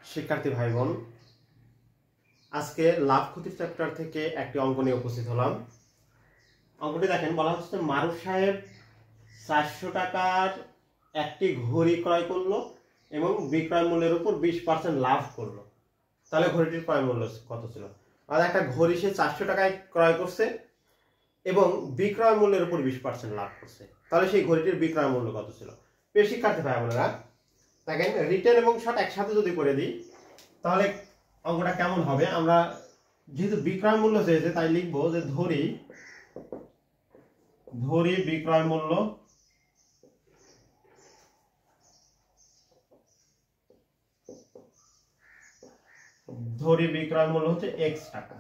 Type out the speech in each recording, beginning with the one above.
শিক্ষার্থী ভাই বোন, আজকে লাভ ক্ষতির চ্যাপ্টার থেকে একটি অঙ্ক নিয়ে উপস্থিত হলাম। অঙ্কটি দেখেন, বলা হচ্ছে মারুফ সাহেব 400 টাকার একটি ঘড়ি ক্রয় করলো এবং বিক্রয় মূল্যের উপর 20% লাভ করলো। তাহলে ঘড়িটির ক্রয় মূল্য কত ছিল? আর একটা ঘড়ি সে 400 টাকায় ক্রয় করছে এবং বিক্রয় মূল্যের উপর 20% লাভ করছে, তাহলে সেই ঘড়িটির বিক্রয় মূল্য কত ছিল? প্রিয় শিক্ষার্থী ভাই বোনেরা, দেখেন রিটেন এবং শর্ট একসাথে যদি করে দিই তাহলে অঙ্কটা কেমন হবে? আমরা যেহেতু বিক্রয় মূল্য চেয়েছে তাই লিখবো যে ধরি বিক্রয় মূল্য হচ্ছে x টাকা।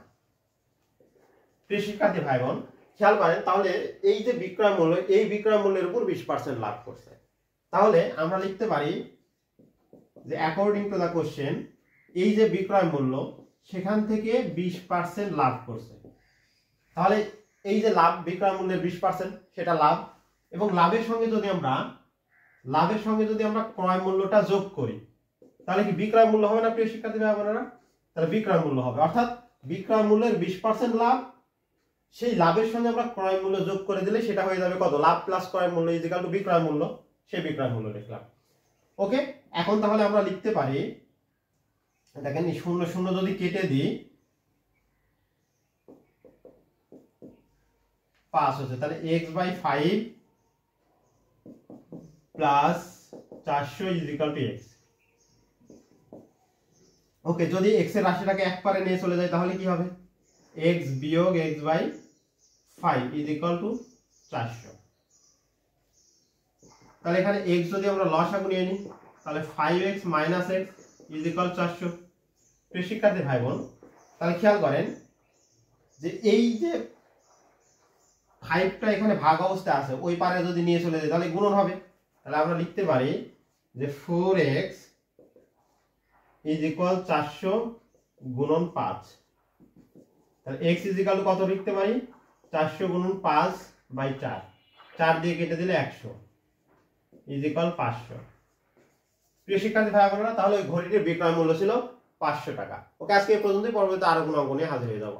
প্রিয় শিক্ষার্থী ভাই বোন, খেয়াল করেন তাহলে এই যে বিক্রয় মূল্য, এই বিক্রয় মূল্যের উপর 20% লাভ করছে, তাহলে আমরা লিখতে পারি যে অ্যাকর্ডিং টু দ্য কোশ্চেন এই যে বিক্রয় মূল্য সেখান থেকে 20% লাভ করছে। তাহলে এই যে লাভ, বিক্রয় মূল্যের 20% সেটা লাভ, এবং লাভের সঙ্গে যদি আমরা ক্রয় মূল্যটা যোগ করি তাহলে কি বিক্রয় মূল্য হবে না? প্রিয় শিক্ষার্থী ভাই বোনেরা, তাহলে বিক্রয় মূল্য হবে, অর্থাৎ বিক্রয় মূল্যের 20% লাভ, সেই লাভের সঙ্গে আমরা ক্রয় মূল্য যোগ করে দিলে সেটা হয়ে যাবে কত? লাভ প্লাস ক্রয় মূল্য ইকুয়াল টু বিক্রয় মূল্য। সেই বিক্রয় মূল্য লিখলাম। ওকে, এখন তাহলে আমরা লিখতে পারি, দেখেন 0 0 যদি কেটে দিই 5 হচ্ছে, তাহলে x/5 plus 400 equal to x। ওকে, যদি x এর রাশিটাকে এক পারে নিয়ে চলে যায় তাহলে কি হবে? x বিয়োগ x/5 ইকুয়াল টু 400। তাহলে এখানে x যদি আমরা লসাগু নিয়ে নিই তাহলে 5x মাইনাস x ইকুয়াল 400। প্রিয় শিক্ষার্থী ভাই বোন, তাহলে খেয়াল করেন যে এই যে 5টা এখানে ভাগ অবস্থায় আছে, ওই পারে যদি নিয়ে চলে যায় তাহলে গুণন হবে। তাহলে আমরা লিখতে পারি যে 4x ইকুয়াল 400 গুণন 5। তাহলে x ইকুয়াল টু কত লিখতে পারি? 400 গুণন 5/4, 4 দিয়ে কেটে দিলে 100 ইকুয়াল 500। প্রিয় শিক্ষার্থী ভাই বোনেরা, তাহলে ওই ঘড়িটির বিক্রয় মূল্য ছিল 500 টাকা। ওকে, আজকে এই পর্যন্তই। পরবর্তীতে আরো কোনো অঙ্ক নিয়ে হাজির হয়ে যাবো।